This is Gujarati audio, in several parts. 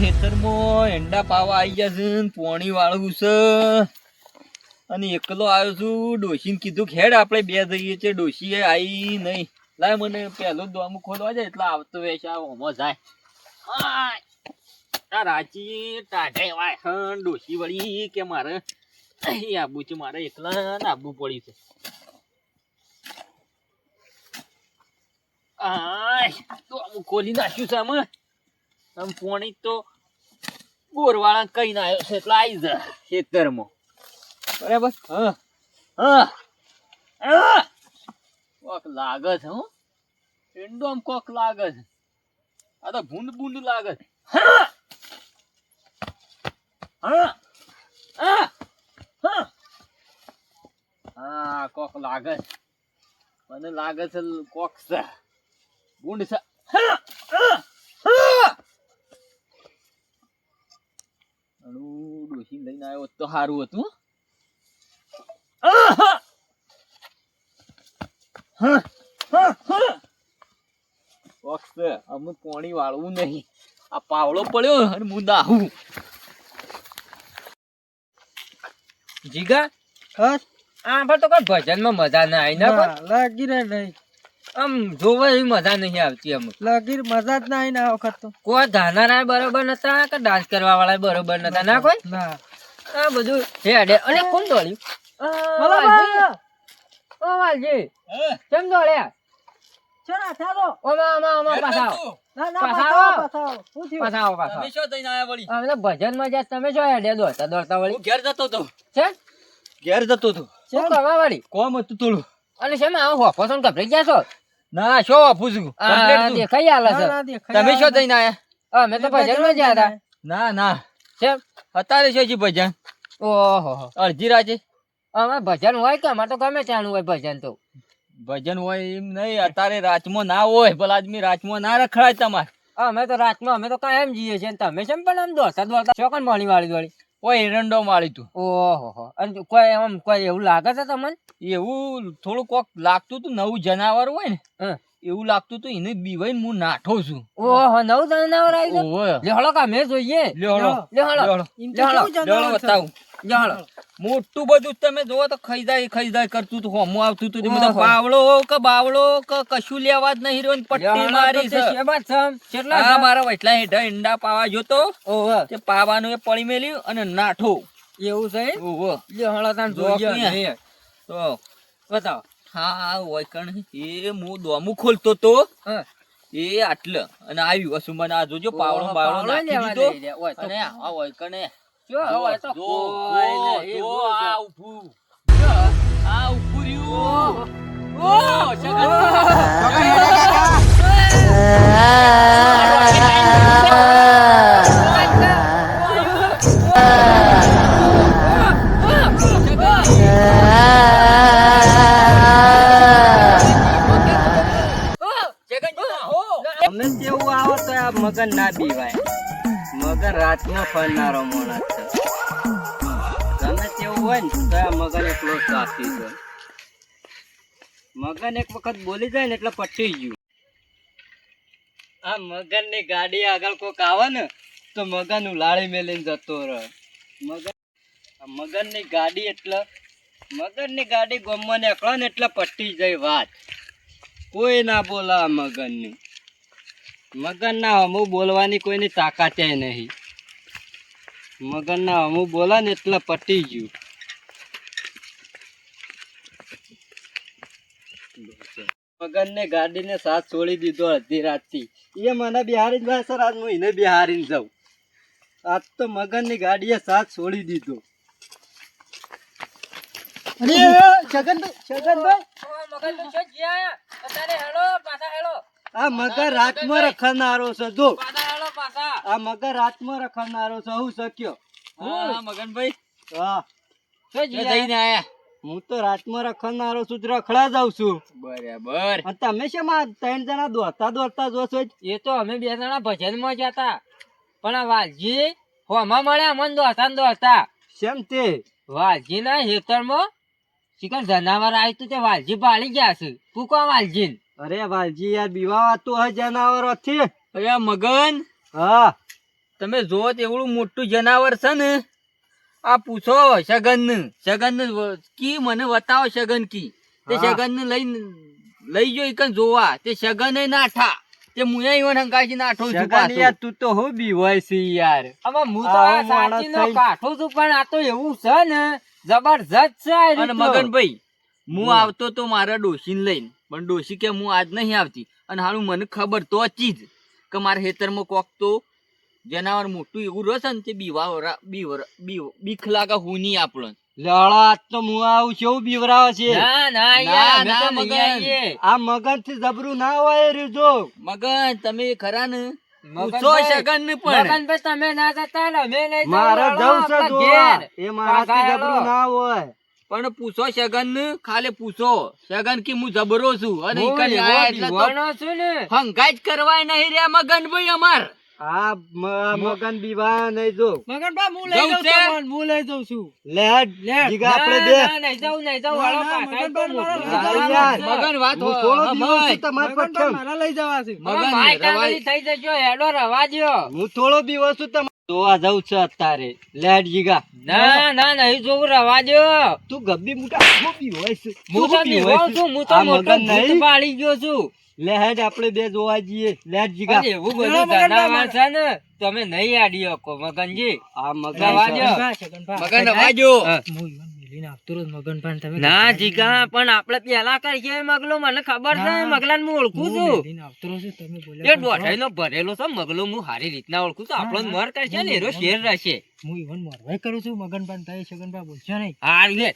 હેતરમાં એંડા પાવા આવી ગયા છે ને પોણી વાળું છે અને એકલો આવ્યો છું. ડોશીને કીધું કે હેડ આપણે બે જઈએ છે. ડોશી આવી નહીં. લાય મને પહેલો દોમું ખોલવા જાય એટલે આવતો વેશ ઓમો જાય. આ રાચી ટાઢે વાય હન ડોશી વળી કે મારે આબુ છે, મારે એકલા ને આબુ પડી છે. તો અમુક ખોલી નાખ્યું છે આમ પોણી તો બોરવાળા કઈ ના આવ્યો છે એટલે આવી જા ખેતરમાં. બરાબર. કોક લાગે છે. હું એંડો આમ કોક લાગે છે. આ તો ભૂંડ ભૂંડ લાગે છે. હા કોક લાગે છે. મને લાગે છે કોક છે ભૂંડ છે. ડોશી લઈને આવ્યો તો સારું હતું. અમુક પાણી વાળવું નહીં. આ પાવડો પડ્યો અને હું દાહું. જીગા આ પર તો કઈ ભજન માં મજા ના આવી ના લાગી રે નહીં. આમ જોવા એવી મજા નહીં આવતી. અમુક લાગી મજા જ ના આવી ને આ વખત તો. કોઈ ગાનારા બરોબર નતા કે ડાન્સ કરવા વાળા બરોબર નતા. ના કોઈ ના આ બધું હેડે. અને કોણ દોડ્યું? ઓ વાલજી કેમ દોડ્યા? ચલા ચાલો ઓમા ઓમા ઓમા પાછા ના ના પાછા પાછા શું થયું? પાછા આવો પાછા. તમે શું થઈને આયા વળી? અમે તો ભજન માં જ્યાં તમે શું હેડે દોડતા દોડતા વળી? હું ઘેર જતો તો. છે ઘેર જતો તો. શું કરવા વાળી? કોમ હતું થોડું. અને શેમાં આવો હોફો છો ને ગભરાઈ ગયા છો? ના શું આપું છું? આ દેખાઈ આલે છે. ના, ના, દેખાય તમે શું આવે. થઈને આયા? અમે તો ભજન માં ગયા હતા. ના ના કેમ? અત્યારે શું છે ભજન? ઓહો અડધી રાતે અમે ભજન હોય કે અમારે તો ગમે ત્યાંનું હોય ભજન તો. ભજન હોય એમ નહીં. અત્યારે રાતમાં ના હોય. ભલા આદમી રાતમાં ના રખડાય તમારે. અમે તો રાતમાં અમે તો કાયમ જઈએ છીએ. તમે કેમ પણ આમ દોડતા દોડતા ચોકન મોણી વાળી દોડી? કોઈ એરંડો માળી તું. ઓહો. અને કોઈ આમ કોઈ એવું લાગે છે તમને? એવું થોડું કોક લાગતું તું. નવું જનાવર હોય ને હા. એવું લાગતું તું. એને બીવાઈને હું નાઠો છું. ઓહો નવું જનાવર આવી ગયું. ઓય લે હળો કા મેં જોઈએ. લ્યો હળો. લે હળો. લ્યો હળો. એમ તો કેવું લ્યો જનાવર હળો છે? બતાવું. લે હળો. મોટું બધું તમે જોવો તો ખઈદાય કરતું તું. હોમું આવતું તું. ઓહો. બધા પાવડો કે બાવડો કે કશું લેવા જ નહીં રહ્યો ને પટ્ટી મારી છે. હા મારા વૈટલા હેઠા ઈંડા પાવા જોતો. ઓહો તે પાવાનું એ પડી મેલ્યું અને નાઠો. એવું છે. ઓહો. લે હળો તાન જોક જોઈએ. ને. તો બતાવો. હા હોય કણ એ હું દોમું ખોલતો તો હા. એ આટલે અને આવ્યું અસુમાન આ જોજો પાવડો ઓહો, બાવડો પાવડો નાખી લેવા દીધો. દઈ રહ્યા. ઓય તો અને આ હોય કણે જો હવે તો જો, કોઈ જો, નહીં. જો, એવું છે. આ ઊભું. જો, આ ઊભું રહ્યું. ઓહ, અમે જેવું આવો તો આ મગન ના બીવાય. મગન રાતમાં ફરનારો માણસ છે. ગમે તેવું હોય ને તો આ મગન એકલો જ કાપી છે. મગન એક વખત બોલી જાય ને એટલે પટી ગયું. આ મગન ની ગાડી આગળ કોક આવે ને તો મગન ઉલાળી મેલીને જતો રહે. મગન ની ગાડી એટલે મગન ની ગાડી ગમમાં નીકળે ને એટલે પટી જાય વાત. કોઈ ના બોલા મગન ની. મગન ના હમું બોલવાની કોઈની તાકાત નહીં. મગન ના હમું બોલા ને એટલે પટી ગયું. મગન ને ગાડી ને સાથ છોડી દીધો અડધી રાત થી. એ મને બિહારી જ ભાઈ સર. આજ હું એને બિહારી જાઉં. આજ તો મગન ની ગાડીએ સાથ છોડી દીધો. અરે છગનભાઈ આ મગર રાતમાં રખનારો છે. જો આ મગર રાતમાં રખનારો છે. હું શક્યો. હા મગનભાઈ હા જઈને આયા. હું તો રાતમાં રખનારો છું. રખડા જાઉં છું. બરાબર. અને તમે શેમ આ 3 જણા દોડતા દોડતા જોશો? એ તો અમે 2 જણા ભજન માં જતા પણ આ વાલજી હોમાં મળ્યા મન દોડતા ને દોડતા. શેમ તે વાલજી ના હેતર માં શિકાર જનાવર આવ્યું તું તે વાલજી પાળી ગયા છે. તું કોણ વાલજી? અરે વાલજી યાર બીવા વાતું હોય જનાવરો થી. અરે મગન હા તમે જોવો તો એવડું મોટું જનાવર છે ને, આ પૂછો સગન કી મને બતાવો સગન કી તે હા. સગન ને લઈ જો ઈકન જોવા તે સગન નાઠા તે મુયા ઈવન હંકાજી નાઠો છું જગન પાછો. યાર તું તો હું બીવાય છે યાર. હવે હું તો આવો આ સાચીનો માણસ થઈ. કાઠું છું, પણ આ તો એવું છે ને જબરજસ્ત છે આ અને રીતો. મગનભાઈ હું બોલ. આવતો તો મારા ડોશીને લઈને, પણ ડોશી કે હું આજ નહીં આવતી. અને હારું મને ખબર તો હતી જ કે મારા ખેતરમાં કોક તો જનાવર મોટું એવું રહેશે ને તે બીક લાગે હું નહીં આપણને. લડા તો હું આવું છું એવું બીવરાવે છે. ના ના ના, યાર, અમે ના, તો નહીં મગન. આવીએ. આ મગન થી જબરું ના હોય રે જો. મગન તમે ખરા ને પૂછો મગનભાઈ, સગન ને પણ મગનભાઈ તમે ના જતા ને અમે નહીં જવું. મારે લડો જવું છે આપણા જોવા. ઘેર. એ મારાથી પાછા જબરું હેલો. ના હોય. પણ પૂછો સગન ને, ખાલી પૂછો સગન કે હું જબરો છું અને હું ઈકન એવો આયા એટલે તો દીવાનો છું ને. હંગાઈ જ કરવાય નહીં રે મગનભાઈ અમાર. આ મગન બીવા નહીં જો. જવું છે? લેડ જીગા આપણે બે. ના, નહીં જવું, નહીં જવું. હેલો, પાછા તો મોટું ના, જવાનું યાર. છે. મગન વાત હું થોડો હા, બીવો છું મગન. તમારી પઠમ. હવે મગન માય રવાય. કાંગળી થઈ જજો, હેડો રવા દ્યો. હું થોડો બીવો છું તમારે જોવા જવું છે અત્યારે. લેડ જીગા. ના ના નહીં જોવું, રવા દ્યો. તું ગબ્બી મુકા હું બીવાય છું. હું તો તું બીવાય બીવો છું. છું, હું તો આ મોટો મગન ભૂત નહીં. પાડી ગયો છું. લેડ આપણે બે જોવા જઈએ. લેડ જીગા. અને એવું બધું જનાવર છે ને, તમે નહીં આડી શકો મગનજી. આ રવા મગન દ્યો. મગન રવાજો. ના જીગા, પણ આપણે પેલા કરીએ મગલો, મને ખબર છે મગલાને હું ઓળખું છું. એ દોઢાઈનો ભરેલો છે મગલો, હું સારી રીતના ઓળખું છું. આપણો મર કરશે ને એનો શેર રહેશે. હારું લે.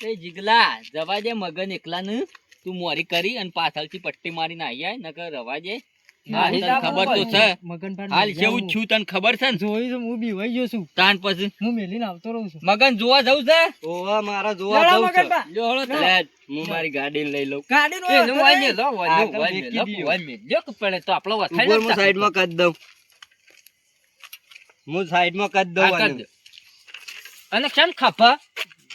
એ જીગલા જવા દે મગન એકલા ને, તું મોરી કરી અને પાછળથી પટ્ટી મારીને આઈ આય નકર રવા દે. ના, તને હિસાબ ખબર તો છે હાલ કેવું જ છું તને ખબર છે ને તાન પછી મગન જોવા જવું છે. ઓવા મારા જોવા જવું છે. લ્યો હળો તાન. લેડ હું મારી ગાડી લઈ લઉં. એનું વાય ને લો, વાય આગળ વાય મેકી લો, દ્યો. વાય મેક દ્યો કે પડે તો આપણો વથાઈ ઉપર નથી હું સાઈડમાં કરી દઉં. હું સાઈડમાં કરી દઉં આ કરી આને. દો. અને કેમ ખપા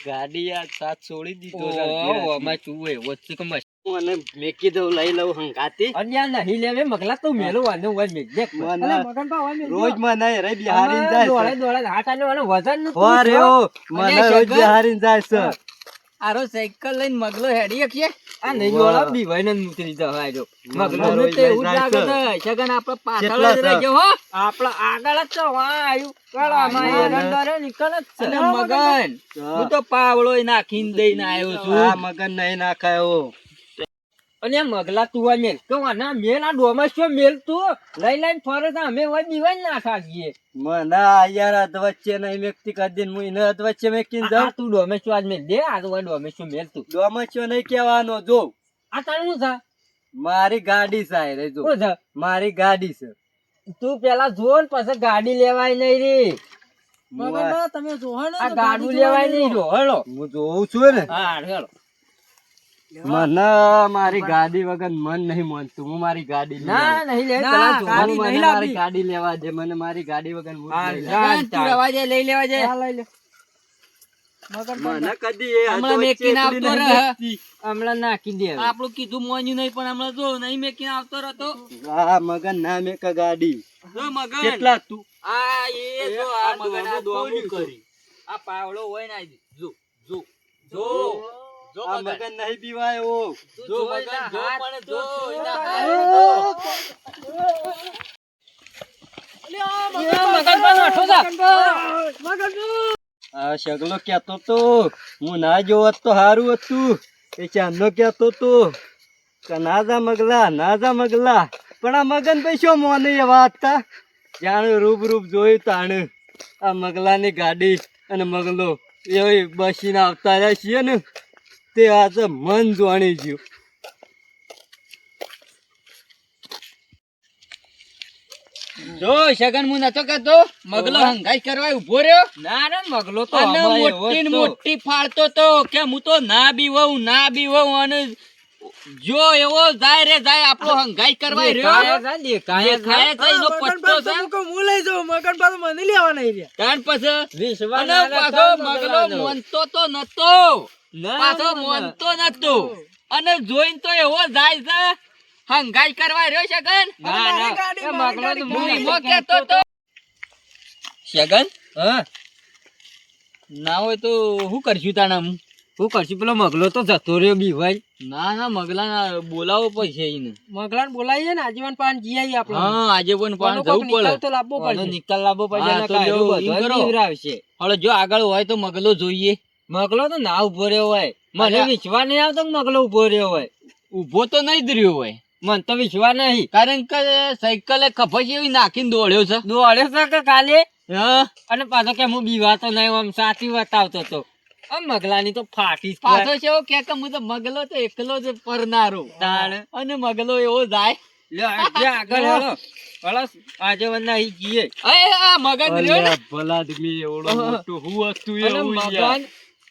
ગાડી આ સાથ છોડી દીધો છે. ઓ અમાર ચૂએ વચ્ચે કે મસ્ત. હું આને મેકી દઉં લઈ લઉં હંગાતી. અન્યા નહીં લેવે મગલા તું મેલો વાનો વાય મેક દેખ. મને રોજ મને રે બિહારીને જાય દોડે છે. દોડે હાથ આલ્યો અને વજન નું વાર એવો મને અને રોજ શગન? બિહારીને જાય છે. આરો સાયકલ લઈને મગલો હેડી શકીએ. આ નહીં દોડા બી ભાઈ ને મૂકી દીધા હાજો. મગલો મને રોજ તો એવું જ લઈ જાય લાગે છે. છે સગન આપણે પાછળ કેટલા જ છે? રહેજો હો. આપડા આગળ જ તો વાં આયુ કળામાં હા, એરંડોરે નીકળ જ છે. અને મગન હું તો પાવડો નાખીને દઈને આવ્યો આ છું. મગન નહીં નાખાયો. અને આ મગલા તું આ મેલ તો આના મેલ આ ડોમાં શું મેલ તું લઈ લઈને ફરે તો અમે હોય દીવાય ના થાકીએ. મને આ યાર અધ વચ્ચે નહીં મેકતી કરી દે. હું એને અધ વચ્ચે મેકીને આ જાઉં. તું ડોમે શું આજ મેલ દે આ તો હોય ડોમે શું મેલ તું ડોમચ્યો નહીં કહેવાનો જો. આ તારું શું છે મારી ગાડી છે રે જો. શું છે મારી ગાડી છે. તું પેલા જો ને પછી ગાડી લેવાય નહીં રે હું આ ગાડું લેવાય નહીં જો હેલો હું જોઉં છું ને. હા હેલો મને મારી ગાડી વગર મન નહીં માનતું. હું મારી ગાડી લઈ ના આવું. નહીં લે ના, પેલા જોવાનું મને નહીં મારી લાવી. ગાડી લેવા દે. મને મારી ગાડી વગર હું જ હા, નહીં હા. લાવું. સગન, તું રવા દે, લઈ લેવા દે. મને કદી એ અધ હમણાં વચ્ચે મેકીને એકલી આવતો નહીં રહે. મેકતી. હમણાં નાખી દે હવે. આપણું કીધું મોન્યું નહીં પણ હમણાં જો નહીં મેકીને આવતો રહેતો. આ મગન ના મેક ગાડી. જો મગન કેટલા તું આ એ જો આ મગન આ દોડું દોડું કરી. આ પાવડો હોય ને આ જો જો જો જો આ મગન મગન નહીં પીવાયો. જો મગન જો પણ જો એના હાથ મગન પણ નાઠો જા. આ શગલો કેતો તો હું ના જોવત તો સારું હતું. એ ચાંદનો કેતો તો કે ના જા મગલા ના જા મગલા. પણ આ મગન ભાઈ શું મોને એ વાત તા. જાણે રૂપ રૂપ જોયું તાણે આ મગલાની ગાડી અને મગલો એ બસીને આવતા રહ્યા છીએ ને તે આજે મન જોણી ગયું. જો સગન હું નતો કહેતો મગલો હંગાઈ કરવા ઉભો રહ્યો ના રે મગલો તો અને અમાય એવો મોટી ને જ તો. મોટી ફાળતો તો કે હું તો ના બીવઉં અને જો એવો જાય રે જાય આપણો હંગાઈ કરવા રહ્યો દેખાય દેખાય છે એનો પટ્ટો છે ત્યાર પછી વિશ્વાસ અને ના પાછો રાખતા મગલો મગલાનો. મોનતો તો નતો ના, પાછો ના, મોનતો નતો અને જોઈને તો એવો જાય છે હંગાઈ કરવા રહ્યો સગન ના, ના. એ મગલો તો હું હું ઈમો કહેતો તો શગન હા ના હોય તો શું કરશું તાણા હું? હું કરશું પેલો મગલો તો જતો રહ્યો બીવાય. ના ના મગલા બોલાવો પડશે એને. મગલાને બોલાવીએ ને આજીવન પાન જી આવીએ આપણે. હા આજે પણ પાણ કોનો કોક જવું પડે. નિકાલ તો લાવવો પડશે. નિકાલ લાવવો પડશે હા, ને તો કાંઈ લ્યો, બધો ઈમ કરો. નીવરાવશે. હવે જો આગળ હોય તો મગલો જોઈએ. મગલો તો ના ઉભો રહ્યો હોય. મને અલ્યા. વિશ્વાસ નહીં આવતો કે મગલો ઉભો રહ્યો હોય. ઉભો તો નહીં જ રહ્યો હોય, મને તો વિશ્વાસ નહીં. કારણ કે સાયકલે ખફાઈ એવી નાખીને દોડ્યો છે. દોડ્યો છે કે કાલે હા અને પાછો કે હું બીવાતો નહીં આમ સાચી બતાવતો તો આ મગલાની તો ફાટી જ પાછો છે એવો કે હું તો મગલો તો એકલો જ પરનારો તાણ. અને મગલો એવો જાય. લ્યો, આજે આગળ હેલો. હલો, આજે વંદના ઈ ગઈએ. આ મગન રહ્યો ને. ભલા આદમી એવડો મોટો હું હતું અને એવું મગન, યાર.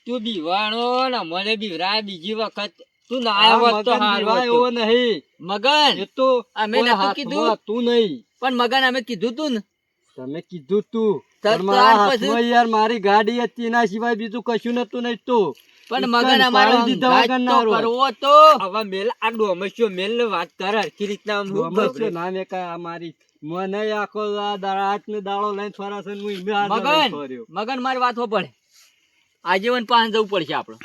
તું બીવાણો ને મને બીવરાય બીજી વખત તું ના આવ્યો હોત તો હારું હતું. નહીં મગન એ તો અમે કોઈના નતું હાથમાં કીધું. હતું નહીં. પણ મગન અમે કીધું તું ને. તમે કીધું તું તો પણ મારા ત્યાર પછી- હાથમાં યાર મારી ગાડી હતી એના સિવાય બીજું કશું નતું નહીં તો પણ ઈ મગન કાંઈ અમારો પાડી દીધા અંગાત વગર તો ના કરવો તો. હવે મેલ આ ડોમસ્યો મેલ ને વાત કર હરખી રીતના આમ હું ગમે ગભરાય. છે ના મેં કાંઈ આ મારી મને આખો આ હાથ ને દાડો લઈને ફરા છે ને હું ઈમે હાથ લઈને મગન ફર્યો. મગન મારી વાત પડે આજીવન પાન જવું પડશે આપડે.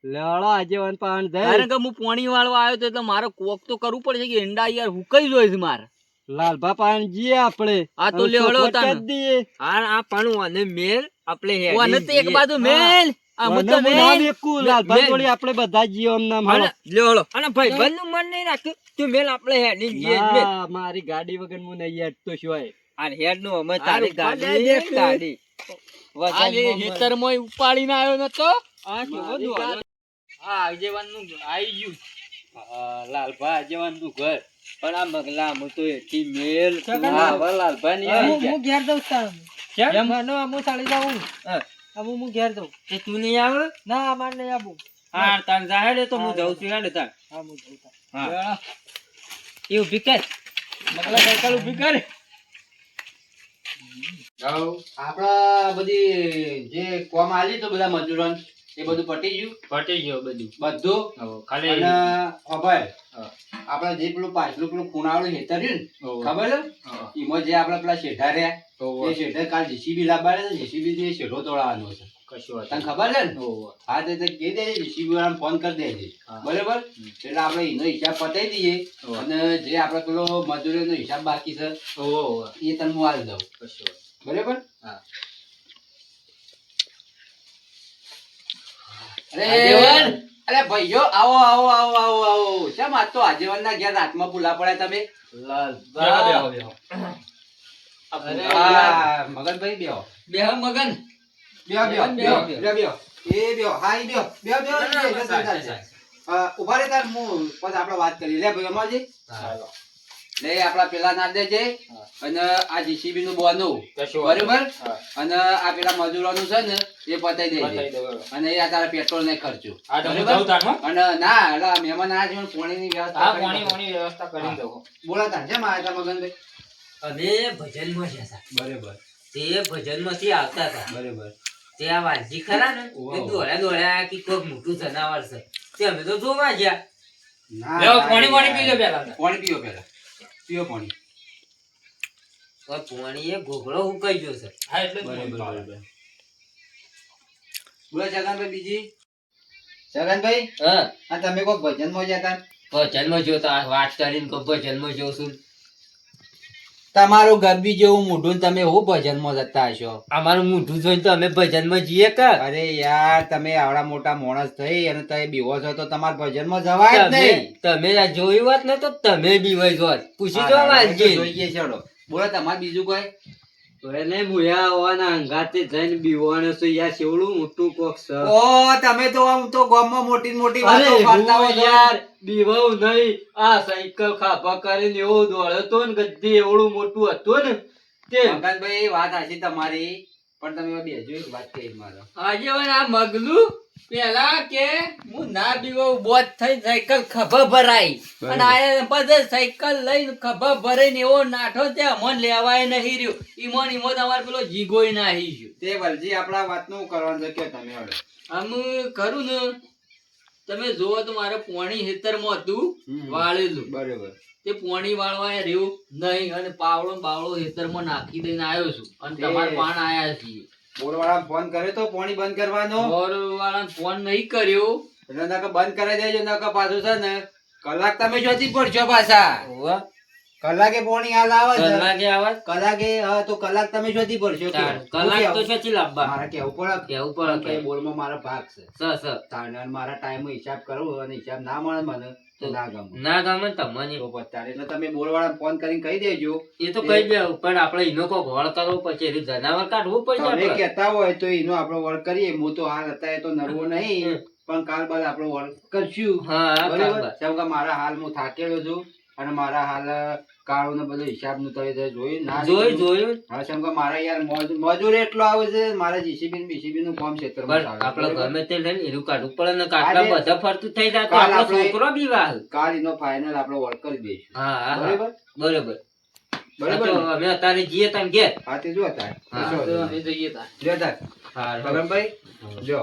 લેવડો આજે વન પાન દે કારણ કે હું પોણી વાળવા આવ્યો તો એટલે મારે કોક તો કરવું પડશે કે ઈંડા યાર હુકાઈ જોઈશ મારે. લાલભા પાન જીએ આપણે આ તો અને લેવડો ચોખવટ તાને. કરી દઈએ. હા આ પણ આને મેલ આપણે હેડી ઓને તો એક જઈએ. બાજુ મેલ આ હું મને તો હું ના મેલ. મેકું, લાલભાઈ મેલ. જોડે આપણે બધા જીઓ આમ નામ હાલો. લ્યો હળો. અને ભાઈબંધ નું મન નહીં રાખ્યું તું મેલ આપણે હેડી જઈએ મેલ. ના, મારી ગાડી વગર હું નહીં હેડતો છું હોય. આ હેડ નું અમે તારી હારું, ગાડી દેખ. ગાડી આ જે ખેતરમાંય ઉપાડીને આવ્યો નતો. આ કેવો મારી દોડો. ગાડી- આ આગેવાનનું આઈ ગયું. હા, લાલભા આજેવાન નું ઘર પણ આ મગલા હું તો એથી મેલ સગન હા, હવે લાલભા ની આવી ગયા. હું ઘેર દઉં તાર કેમ? એમ હું ચાલી જાઉં હું ઘેર દઉં તે તું નહીં આવે ના અમાર નહીં આવું હા તાર જાહેર તો હું જઉં છું હેડ તાર હા હું જઉં તાર હા. એ ઊભી કર મગલા સાયકલ ઊભી કરે. આપડા બધી જે કોમ આલી તો બધા મજૂરો એ બધું પટી ગયું પટી ગયો બધું. બધું ખાલી અને ખબર આપડે જે પેલું પાછલું પેલું ખૂણાવાળું હેતર રહ્યું ને ખબર છે એમાં જે આપડે પેલા શેઠા રહ્યા એ શેઠે કાલ જેસીબી લાવવાડે છે જેસીબી થી શેઠો તોડાવવાનો છે તને ખબર છે ને હા તો કહી દેજે જેસીબી વાળાને ફોન કરી દેજે બરાબર એટલે આપડે એનો હિસાબ પતાવી દઈએ અને જે આપડે પેલો મજૂરીનો હિસાબ બાકી છે એ તને હું આલી દઉં બરાબર આગેવાન. અરે ભાઈઓ આવો આવો આવો આવો આવો કેમ આજ તો આજેવાન ના ઘેર રાતમાં ભૂલા પડ્યા તમે હા, મગનભાઈ બેહો બેહ મગન. બેહો બેહો બેહો બેહો બેહો એ બેહો હા એ બેહો બેહો બેહો ઉભા રે તાર હું પછી આપણે વાત કરી લે ભાઈ અમારજી લે આપડા પેલા ના દેજે અને આ જીસીબી નું બોનું બરોબર અને આ પેલા મજૂરોનું છે ને એ પતાઈ દેજે અને એ આ તારા પેટ્રોલ નહીં ખર્ચો બરોબર અને ના એટલે મહેમાન આ જીવન પાણીની વ્યવસ્થા કરી દઉં. બોલાતા છે મારા તા મગનભાઈ અમે ભજનમાં જતા બરોબર તે ભજનમાંથી આવતા હતા બરોબર તે આ વાલજી ખરા ને તે દોડ્યા દોડ્યા કે કોઈક મોટું જનાવર છે તે અમે તો જોવા ગયા ના પાણી પીઓ પેલા પીઓ પાણી પણ પોણી એ ઘોઘળો હુકાઈ ગયો છે બરોબર બોલો જગનભાઈ બીજી જગનભાઈ હા આ તમે કોઈ ભજનમાં જતા ભજનમાં જોતા વાત કરીને કોઈ ભજનમાં જોઉં છું તમારું ગરબી જેવું મોઢું ને તમે હું ભજનમાં જતા હશો અમારું મોઢું જોઈને તો અમે ભજનમાં જઈએ કે અરે યાર તમે આવડા મોટા માણસ થઈ અને તમે બીવો છો તો તમારે ભજનમાં જવાય જ નહીં તમે આ જોયું વાત ને તો તમે બી વઈ જોત પૂછી જો હા, હવે તો વાલજી જોઈએ ચડો બોલો તમારે બીજું કોઈ એને મુયા હોવાના અંગાતે જઈને બીવાનો છે યાર કેવડું મોટું કોક છે ઓ તમે તો આમ તો ગામમાં મોટી મોટી અરે વાતો કરતા હું હો છો. યાર બીવાવ નહીં આ સાયકલ ખાપા કરીને એવો દોડ્યો તો ને ગદ્દી એવડું મોટું હતું ને તે મગનભાઈ વાત હાચી તમારી પણ તમે બેજો એક વાત કહી મારો આગેવાન આ મગલું પેલા કે હું ના બીવો બોત થઈ સાયકલ ખભા ભરાઈ અને આયા પછી સાયકલ લઈને ખભા ભરાઈને એવો નાઠો તે અમોન લેવાય નહીં રહ્યો ઈમોન તમારે પેલો જીગોય નાહી ગયો. તે વલજી આપણા વાતનું કરવાનું છે કે તમે હવે આમ ખરું ને તમે જોવો તો મારે પોણી હેતરમાં હતું હમ. વાળેલું બરોબર તે પોણી વાળવા એ રહ્યું નહીં અને પાવડો ને બાવળો ખેતરમાં નાખી દઈને આવ્યો છું અને તે- તમારે પાણ આયા છીએ બોરવાળા ફોન કર્યો તો પાણી બંધ કરવાનો વાળાને ફોન નહીં કર્યો એટલે નકર બંધ કરાવી દેજો નકર પાછું છે ને કલાક તમે શોધી પડશો પાછા હોવે. કલાકે પાણી હાલ આવે છે કલાકે આવે કલાકે હા તો કલાક તમે શોધી પડશો કે કલાક તો હું કેવું? શેથી લાવવા મારે કેવું પડે કેવું કારણ પડે કે બોલમાં મારો ભાગ છે તાણે અને મારા ટાઈમ હિસાબ કરવો અને હિસાબ ના મળે મને તો ના ગમે ના ગમે તમને તો પછી એટલે તમે બોલવાળા ફોન કરીને કહી દેજો એ તો કહી દેવું પણ આપણે એનો કોઈ ઘોળ કરવો પડશે એનું જનાવર કાઢવું પડશે તમે આપણે. કહેતા હોય તો એનો આપણો વર્ક કરીએ હું તો હાલ અત્યારે તો નરવો નહીં પણ કાલ બાદ આપણો વર્ક કરશું હા હા, બરાબર કાઢવા. કેમ કે મારા હાલ હું થાકેલો છું અને મારા હાલ કાળો ને બધો હિસાબ નું તમે જોયું ના જોયું હા કેમ કે મારા યાર મજૂર એટલો આવે છે મારા જીસીબી ને બીસીબી નું કામ ક્ષેત્રમાં પણ ચાલે છે, આપણે બરાબર? ગમે તે લઈને એનું કાઢવું પડે ને કાટલા આજે- બધા ફરતું થઈ જાય તો કાલ આપણો આપણે- છોકરો બી વાહ. કાલ એનો ફાઇનલ આપણે વર્ક કરી દઈશું હા હા, હા બરાબર બરોબર બરાબર આ તો ને? અમે અત્યારે જઈએ તાન ઘેર. હા તે જો તાર હા, જો, તો અમે જઈએ તાર. જો તાર હા ભગવાનભાઈ જો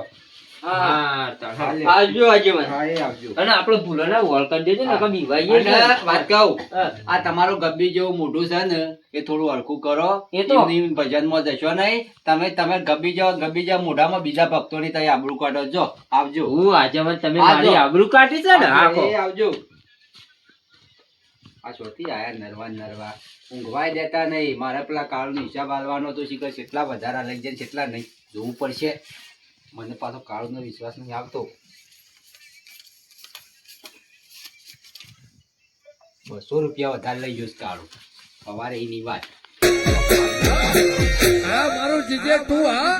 હા તાન. હા, લે. આવજો આજે મને હા એ આવજો અને આપણે ભૂલોના વોળ કરી દેજો ને હા. બીવાઈએ અને વાત કહું હા. આ તમારું ગબ્બી જેવું મોઢું છે ને એ થોડું હલકું કરો એ તો- એમની ભજનમાં જશો નહીં તમે ગબ્બી જેવા મોઢામાં બીજા ભક્તોની તઈ આબરૂ કાઢો જો આવજો હું આજે મને તમે આવજો. મારી આબરૂ કાઢી છે ને આખો. એ આવજો આ ચોથી આયા નરવા ઊંઘવાય દેતા નહીં મારે પેલા કાળનો હિસાબ આલવાનો તો શીખર કેટલા વધારા લઈ જાય ને કેટલા નહીં જોવું પડશે મને પાછો કાળનો વિશ્વાસ નહીં આવતો 200 રૂપિયા વધારે લઈ જઈશ કાળું સવારે એની વાત હા મારો જીજે તું હા